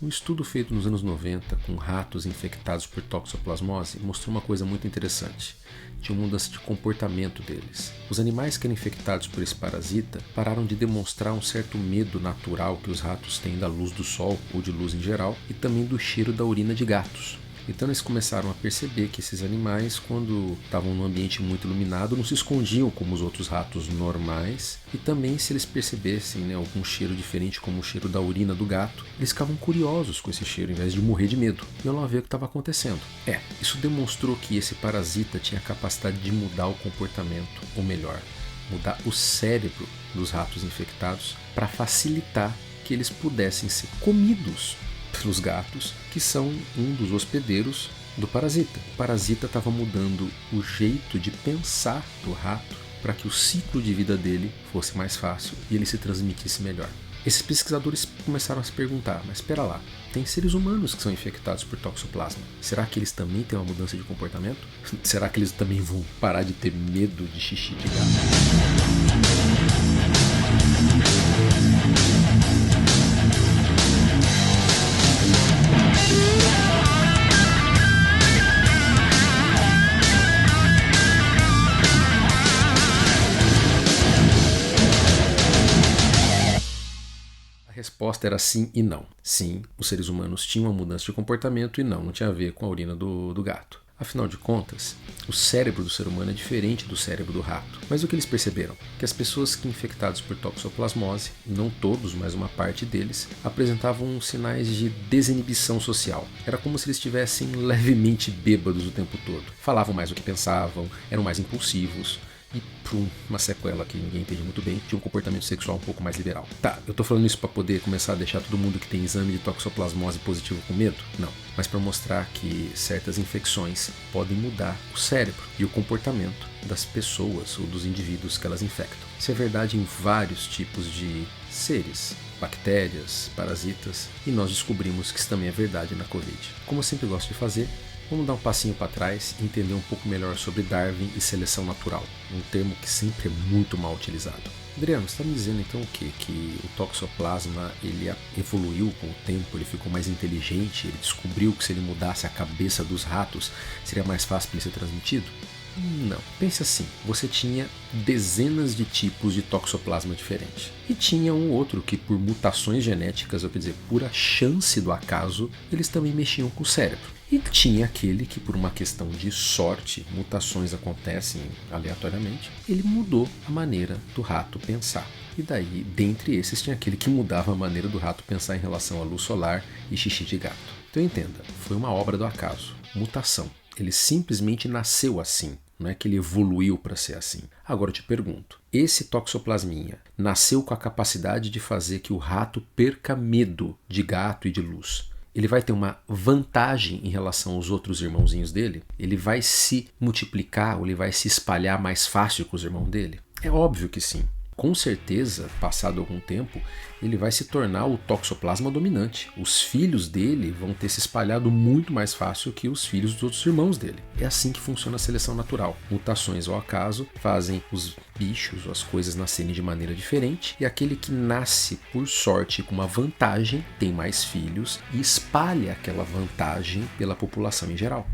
Um estudo feito nos anos 90 com ratos infectados por toxoplasmose mostrou uma coisa muito interessante. Tinha uma mudança de comportamento deles. Os animais que eram infectados por esse parasita pararam de demonstrar um certo medo natural que os ratos têm da luz do sol ou de luz em geral e também do cheiro da urina de gatos. Então eles começaram a perceber que esses animais, quando estavam num ambiente muito iluminado, não se escondiam como os outros ratos normais. E também, se eles percebessem algum cheiro diferente, como o cheiro da urina do gato, eles ficavam curiosos com esse cheiro, em vez de morrer de medo. E iam lá ver o que estava acontecendo. Isso demonstrou que esse parasita tinha a capacidade de mudar o comportamento, ou melhor, mudar o cérebro dos ratos infectados para facilitar que eles pudessem ser comidos pelos gatos, que são um dos hospedeiros do parasita. O parasita estava mudando o jeito de pensar do rato para que o ciclo de vida dele fosse mais fácil e ele se transmitisse melhor. Esses pesquisadores começaram a se perguntar, mas espera lá, tem seres humanos que são infectados por toxoplasma. Será que eles também têm uma mudança de comportamento? Será que eles também vão parar de ter medo de xixi de gato? A resposta era sim e não. Sim, os seres humanos tinham uma mudança de comportamento e não tinha a ver com a urina do gato. Afinal de contas, o cérebro do ser humano é diferente do cérebro do rato. Mas o que eles perceberam? Que as pessoas que infectadas por toxoplasmose, não todos, mas uma parte deles, apresentavam sinais de desinibição social. Era como se eles estivessem levemente bêbados o tempo todo. Falavam mais do que pensavam, eram mais impulsivos. E por uma sequela que ninguém entende muito bem, tinha um comportamento sexual um pouco mais liberal. Eu tô falando isso para poder começar a deixar todo mundo que tem exame de toxoplasmose positivo com medo? Não. Mas para mostrar que certas infecções podem mudar o cérebro e o comportamento das pessoas ou dos indivíduos que elas infectam. Isso é verdade em vários tipos de seres, bactérias, parasitas, e nós descobrimos que isso também é verdade na Covid. Como eu sempre gosto de fazer, vamos dar um passinho para trás e entender um pouco melhor sobre Darwin e seleção natural, um termo que sempre é muito mal utilizado. Adriano, você está me dizendo então o quê? Que o toxoplasma ele evoluiu com o tempo, ele ficou mais inteligente, ele descobriu que se ele mudasse a cabeça dos ratos seria mais fácil para ele ser transmitido? Não. Pense assim, você tinha dezenas de tipos de toxoplasma diferentes. E tinha um outro que por mutações genéticas, ou quer dizer, pura chance do acaso, eles também mexiam com o cérebro. E tinha aquele que, por uma questão de sorte, mutações acontecem aleatoriamente, ele mudou a maneira do rato pensar. E daí, dentre esses, tinha aquele que mudava a maneira do rato pensar em relação à luz solar e xixi de gato. Então entenda, foi uma obra do acaso, mutação. Ele simplesmente nasceu assim, não é que ele evoluiu para ser assim. Agora eu te pergunto, esse toxoplasminha nasceu com a capacidade de fazer que o rato perca medo de gato e de luz? Ele vai ter uma vantagem em relação aos outros irmãozinhos dele? Ele vai se multiplicar ou ele vai se espalhar mais fácil com os irmãos dele? É óbvio que sim. Com certeza, passado algum tempo, ele vai se tornar o toxoplasma dominante. Os filhos dele vão ter se espalhado muito mais fácil que os filhos dos outros irmãos dele. É assim que funciona a seleção natural. Mutações ao acaso fazem os bichos ou as coisas nascerem de maneira diferente, e aquele que nasce por sorte com uma vantagem tem mais filhos e espalha aquela vantagem pela população em geral.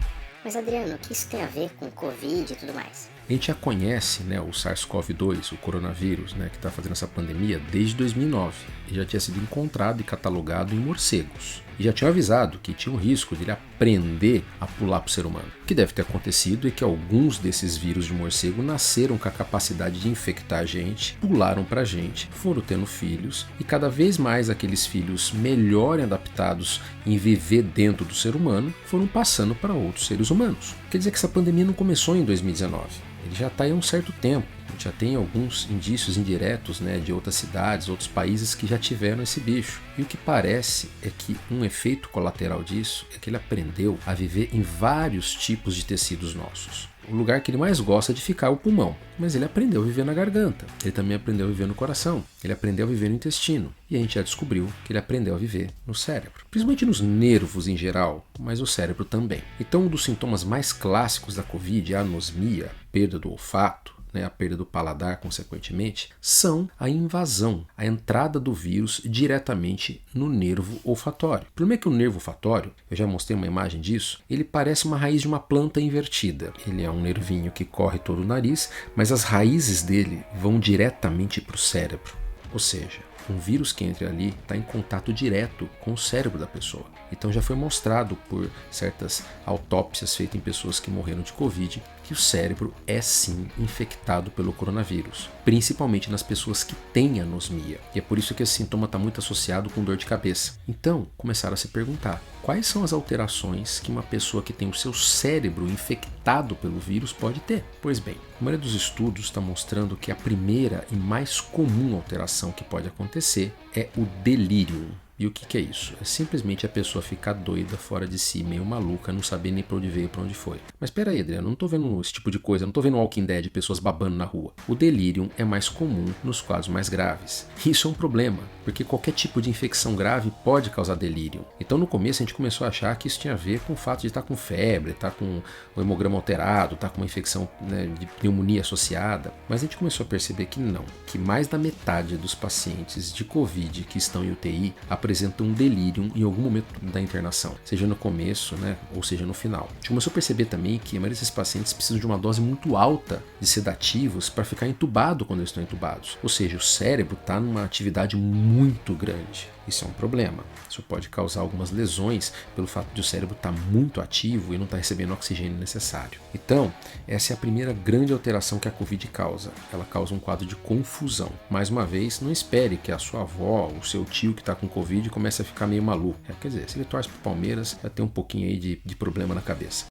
Mas Adriano, o que isso tem a ver com Covid e tudo mais? A gente já conhece o SARS-CoV-2, o coronavírus, que está fazendo essa pandemia desde 2009. E já tinha sido encontrado e catalogado em morcegos. E já tinha avisado que tinha um risco de ele aprender a pular para o ser humano. O que deve ter acontecido é que alguns desses vírus de morcego nasceram com a capacidade de infectar a gente, pularam para a gente, foram tendo filhos, e cada vez mais aqueles filhos melhor adaptados em viver dentro do ser humano foram passando para outros seres humanos. Quer dizer que essa pandemia não começou em 2019. Ele já está aí há um certo tempo, já tem alguns indícios indiretos de outras cidades, outros países que já tiveram esse bicho. E o que parece é que um efeito colateral disso é que ele aprendeu a viver em vários tipos de tecidos nossos. O lugar que ele mais gosta de ficar é o pulmão, mas ele aprendeu a viver na garganta, ele também aprendeu a viver no coração, ele aprendeu a viver no intestino, e a gente já descobriu que ele aprendeu a viver no cérebro, principalmente nos nervos em geral, mas o cérebro também. Então um dos sintomas mais clássicos da Covid é a anosmia, perda do olfato, né, a perda do paladar, consequentemente, são a invasão, a entrada do vírus diretamente no nervo olfatório. O problema é que o nervo olfatório, eu já mostrei uma imagem disso, ele parece uma raiz de uma planta invertida. Ele é um nervinho que corre todo o nariz, mas as raízes dele vão diretamente para o cérebro. Ou seja, um vírus que entra ali está em contato direto com o cérebro da pessoa. Então já foi mostrado por certas autópsias feitas em pessoas que morreram de Covid que o cérebro é sim infectado pelo coronavírus, principalmente nas pessoas que têm anosmia. E é por isso que esse sintoma está muito associado com dor de cabeça. Então, começaram a se perguntar, quais são as alterações que uma pessoa que tem o seu cérebro infectado pelo vírus pode ter? Pois bem, a maioria dos estudos está mostrando que a primeira e mais comum alteração que pode acontecer é o delírio. E o que é isso? É simplesmente a pessoa ficar doida, fora de si, meio maluca, não saber nem para onde veio e para onde foi. Mas espera aí, Adriano, não tô vendo esse tipo de coisa, não tô vendo Walking Dead, pessoas babando na rua. O delírio é mais comum nos quadros mais graves. Isso é um problema, porque qualquer tipo de infecção grave pode causar delírio. Então no começo a gente começou a achar que isso tinha a ver com o fato de estar com febre, estar com o hemograma alterado, estar com uma infecção, né, de pneumonia associada. Mas a gente começou a perceber que não, que mais da metade dos pacientes de Covid que estão em UTI apresentam um delírio em algum momento da internação, seja no começo, né, ou seja no final. A gente começou a perceber também que a maioria desses pacientes precisam de uma dose muito alta de sedativos para ficar entubado quando eles estão entubados. Ou seja, o cérebro está numa atividade muito grande. Isso é um problema. Isso pode causar algumas lesões pelo fato de o cérebro estar muito ativo e não estar recebendo o oxigênio necessário. Então, essa é a primeira grande alteração que a Covid causa. Ela causa um quadro de confusão. Mais uma vez, não espere que a sua avó, o seu tio que está com Covid comece a ficar meio maluco. Quer dizer, se ele torce para o Palmeiras, vai ter um pouquinho aí de problema na cabeça.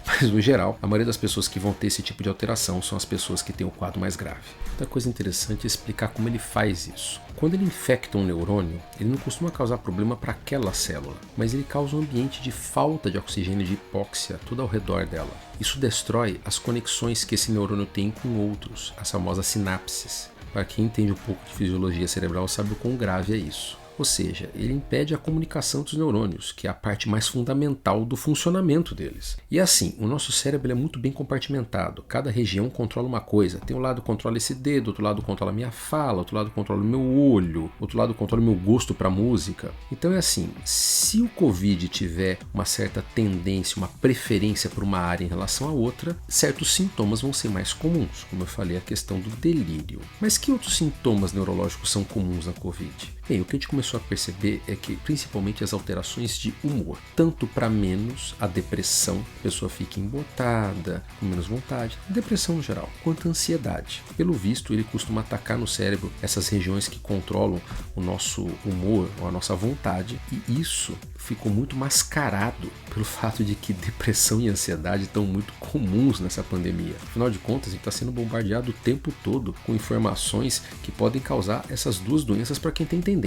Mas, no geral, a maioria das pessoas que vão ter esse tipo de alteração são as pessoas que têm o quadro mais grave. Outra coisa interessante é explicar como ele faz isso. Quando ele infecta um neurônio, ele não costuma causar problema para aquela célula, mas ele causa um ambiente de falta de oxigênio, de hipóxia, tudo ao redor dela. Isso destrói as conexões que esse neurônio tem com outros, as famosas sinapses. Para quem entende um pouco de fisiologia cerebral sabe o quão grave é isso. Ou seja, ele impede a comunicação dos neurônios, que é a parte mais fundamental do funcionamento deles. E assim, o nosso cérebro é muito bem compartimentado. Cada região controla uma coisa. Tem um lado que controla esse dedo, outro lado controla a minha fala, outro lado controla o meu olho, outro lado controla o meu gosto para música. Então é assim, se o Covid tiver uma certa tendência, uma preferência por uma área em relação à outra, certos sintomas vão ser mais comuns, como eu falei, a questão do delírio. Mas que outros sintomas neurológicos são comuns na Covid? Bem, o que a gente começou a perceber é que principalmente as alterações de humor, tanto para menos a depressão, a pessoa fica embotada, com menos vontade, depressão no geral, quanto a ansiedade. Pelo visto, ele costuma atacar no cérebro essas regiões que controlam o nosso humor ou a nossa vontade, e isso ficou muito mascarado pelo fato de que depressão e ansiedade estão muito comuns nessa pandemia. Afinal de contas, a gente está sendo bombardeado o tempo todo com informações que podem causar essas duas doenças para quem tem tendência.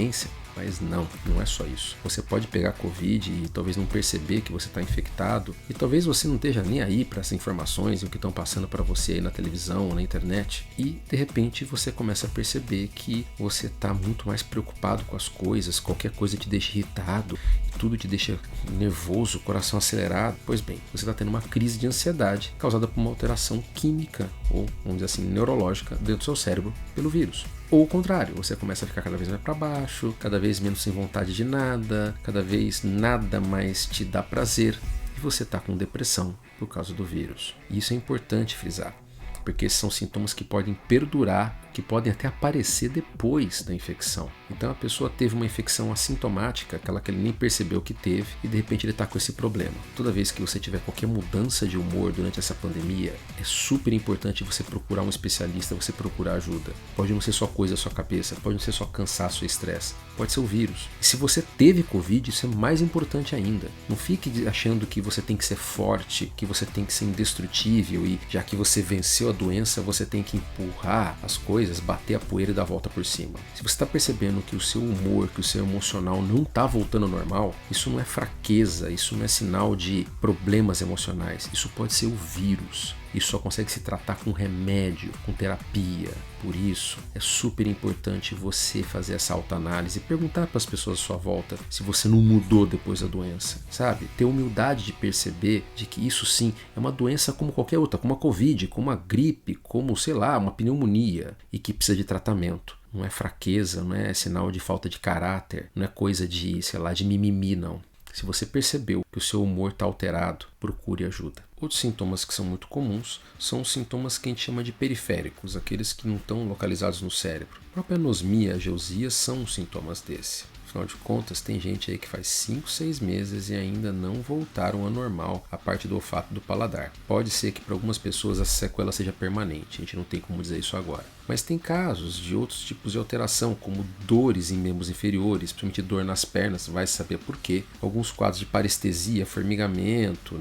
Mas não é só isso. Você pode pegar Covid e talvez não perceber que você está infectado, e talvez você não esteja nem aí para essas informações e o que estão passando para você aí na televisão ou na internet, e de repente você começa a perceber que você está muito mais preocupado com as coisas, qualquer coisa te deixa irritado, tudo te deixa nervoso, coração acelerado. Pois bem, você está tendo uma crise de ansiedade causada por uma alteração química ou, vamos dizer assim, neurológica dentro do seu cérebro pelo vírus. Ou o contrário, você começa a ficar cada vez mais para baixo, cada vez menos sem vontade de nada, cada vez nada mais te dá prazer, e você está com depressão por causa do vírus. E isso é importante frisar, porque esses são sintomas que podem perdurar, que podem até aparecer depois da infecção. Então a pessoa teve uma infecção assintomática, aquela que ele nem percebeu que teve, e de repente ele está com esse problema. Toda vez que você tiver qualquer mudança de humor durante essa pandemia, é super importante você procurar um especialista, você procurar ajuda. Pode não ser só coisa da sua cabeça, pode não ser só cansaço e estresse, pode ser o vírus. E se você teve Covid, isso é mais importante ainda. Não fique achando que você tem que ser forte, que você tem que ser indestrutível, e já que você venceu a doença, você tem que empurrar as coisas, bater a poeira e dar a volta por cima. Se você está percebendo que o seu humor, que o seu emocional não está voltando ao normal, isso não é fraqueza, isso não é sinal de problemas emocionais, isso pode ser o vírus. Isso só consegue se tratar com remédio, com terapia. Por isso, é super importante você fazer essa autoanálise e perguntar para as pessoas à sua volta se você não mudou depois da doença, sabe? Ter humildade de perceber de que isso sim é uma doença como qualquer outra, como a Covid, como a gripe, como, sei lá, uma pneumonia e que precisa de tratamento. Não é fraqueza, não é sinal de falta de caráter, não é coisa de, sei lá, de mimimi, não. Se você percebeu que o seu humor está alterado, procure ajuda. Outros sintomas que são muito comuns são os sintomas que a gente chama de periféricos, aqueles que não estão localizados no cérebro. A própria anosmia e a ageusia são sintomas desse. Afinal de contas, tem gente aí que faz 5, 6 meses e ainda não voltaram ao normal a parte do olfato do paladar. Pode ser que para algumas pessoas essa sequela seja permanente, a gente não tem como dizer isso agora. Mas tem casos de outros tipos de alteração, como dores em membros inferiores, principalmente dor nas pernas, vai saber por quê. Alguns quadros de parestesia, formigamento,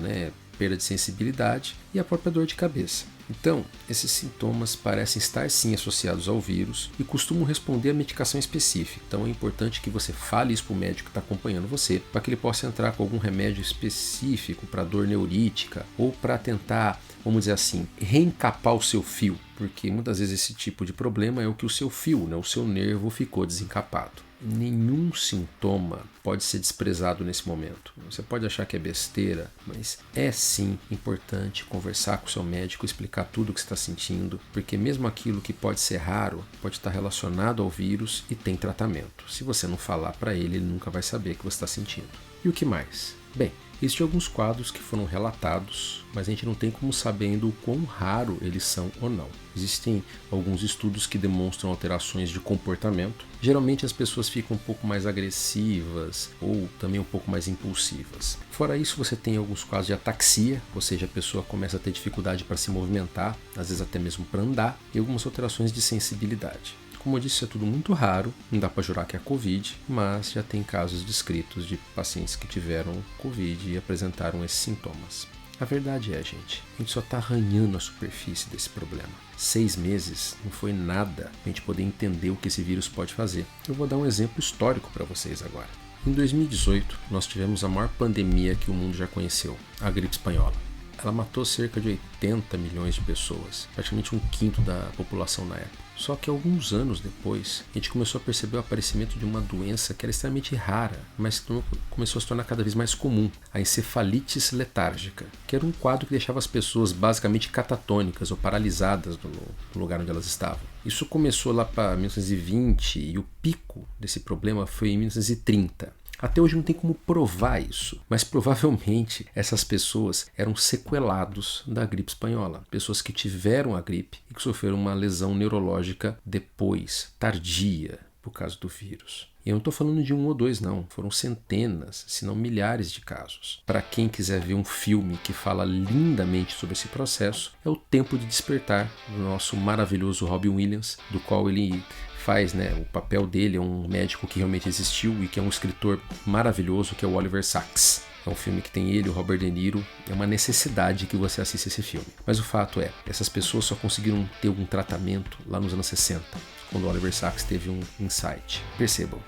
perda de sensibilidade e a própria dor de cabeça. Então, esses sintomas parecem estar sim associados ao vírus e costumam responder a medicação específica. Então é importante que você fale isso para o médico que está acompanhando você, para que ele possa entrar com algum remédio específico para dor neurítica ou para tentar, vamos dizer assim, reencapar o seu fio, porque muitas vezes esse tipo de problema é o que o seu fio, o seu nervo ficou desencapado. Nenhum sintoma pode ser desprezado nesse momento. Você pode achar que é besteira, mas é sim importante conversar com o seu médico, explicar tudo o que você está sentindo, porque mesmo aquilo que pode ser raro, pode estar relacionado ao vírus e tem tratamento. Se você não falar para ele, ele nunca vai saber o que você está sentindo. E o que mais? Bem, existem alguns quadros que foram relatados, mas a gente não tem como sabendo o quão raro eles são ou não. Existem alguns estudos que demonstram alterações de comportamento. Geralmente as pessoas ficam um pouco mais agressivas ou também um pouco mais impulsivas. Fora isso, você tem alguns casos de ataxia, ou seja, a pessoa começa a ter dificuldade para se movimentar, às vezes até mesmo para andar, e algumas alterações de sensibilidade. Como eu disse, é tudo muito raro, não dá para jurar que é Covid, mas já tem casos descritos de pacientes que tiveram Covid e apresentaram esses sintomas. A verdade é, gente, a gente só está arranhando a superfície desse problema. 6 meses não foi nada para a gente poder entender o que esse vírus pode fazer. Eu vou dar um exemplo histórico para vocês agora. Em 2018, nós tivemos a maior pandemia que o mundo já conheceu, a gripe espanhola. Ela matou cerca de 80 milhões de pessoas, praticamente 1/5 da população na época. Só que alguns anos depois, a gente começou a perceber o aparecimento de uma doença que era extremamente rara, mas que começou a se tornar cada vez mais comum, a encefalites letárgica, que era um quadro que deixava as pessoas basicamente catatônicas ou paralisadas no lugar onde elas estavam. Isso começou lá para 1920 e o pico desse problema foi em 1930. Até hoje não tem como provar isso, mas provavelmente essas pessoas eram sequelados da gripe espanhola. Pessoas que tiveram a gripe e que sofreram uma lesão neurológica depois, tardia, por causa do vírus. E eu não estou falando de 1 ou 2 não, foram centenas, se não milhares de casos. Para quem quiser ver um filme que fala lindamente sobre esse processo, é O Tempo de Despertar, do nosso maravilhoso Robin Williams, do qual ele faz, o papel dele é um médico que realmente existiu e que é um escritor maravilhoso, que é o Oliver Sacks. É um filme que tem ele, o Robert De Niro, é uma necessidade que você assista esse filme. Mas o fato é, essas pessoas só conseguiram ter algum tratamento lá nos anos 60, quando o Oliver Sacks teve um insight. Percebam,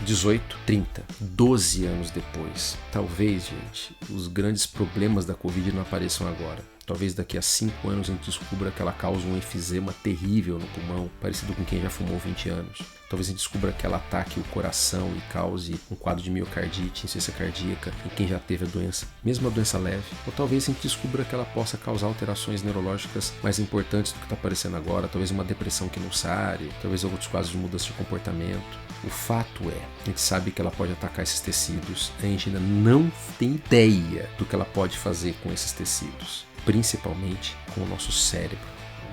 18, 30, 12 anos depois. Talvez, gente, os grandes problemas da Covid não apareçam agora. Talvez daqui a 5 anos a gente descubra que ela causa um enfisema terrível no pulmão, parecido com quem já fumou 20 anos. Talvez a gente descubra que ela ataque o coração e cause um quadro de miocardite, insuficiência cardíaca em quem já teve a doença, mesmo a doença leve. Ou talvez a gente descubra que ela possa causar alterações neurológicas mais importantes do que está aparecendo agora, talvez uma depressão que não sare, talvez outros quadros de mudança de comportamento. O fato é, a gente sabe que ela pode atacar esses tecidos, a gente ainda não tem ideia do que ela pode fazer com esses tecidos, principalmente com o nosso cérebro,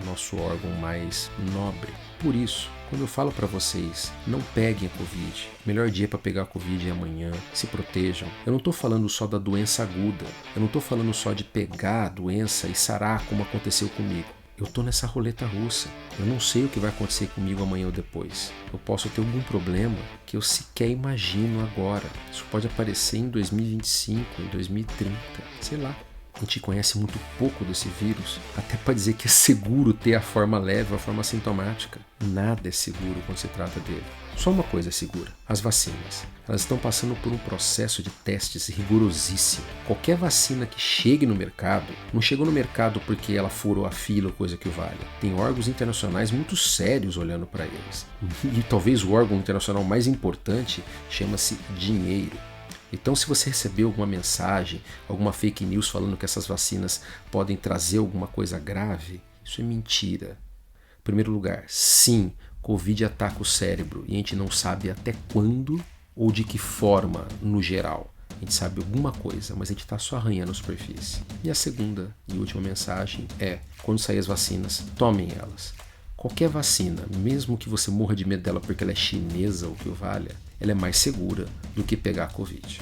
o nosso órgão mais nobre. Por isso, quando eu falo para vocês, não peguem a Covid, o melhor dia para pegar a Covid é amanhã, se protejam. Eu não estou falando só da doença aguda, eu não estou falando só de pegar a doença e sarar como aconteceu comigo. Eu estou nessa roleta russa, eu não sei o que vai acontecer comigo amanhã ou depois. Eu posso ter algum problema que eu sequer imagino agora. Isso pode aparecer em 2025, em 2030, sei lá. A gente conhece muito pouco desse vírus, até para dizer que é seguro ter a forma leve ou a forma sintomática. Nada é seguro quando se trata dele. Só uma coisa é segura: as vacinas. Elas estão passando por um processo de testes rigorosíssimo. Qualquer vacina que chegue no mercado, não chegou no mercado porque ela furou a fila ou coisa que o valha. Tem órgãos internacionais muito sérios olhando para eles. E talvez o órgão internacional mais importante chama-se dinheiro. Então, se você recebeu alguma mensagem, alguma fake news falando que essas vacinas podem trazer alguma coisa grave, isso é mentira. Em primeiro lugar, sim, Covid ataca o cérebro e a gente não sabe até quando ou de que forma no geral. A gente sabe alguma coisa, mas a gente está só arranhando a superfície. E a segunda e última mensagem é: quando sair as vacinas, tomem elas. Qualquer vacina, mesmo que você morra de medo dela porque ela é chinesa ou que o valha, ela é mais segura do que pegar a Covid.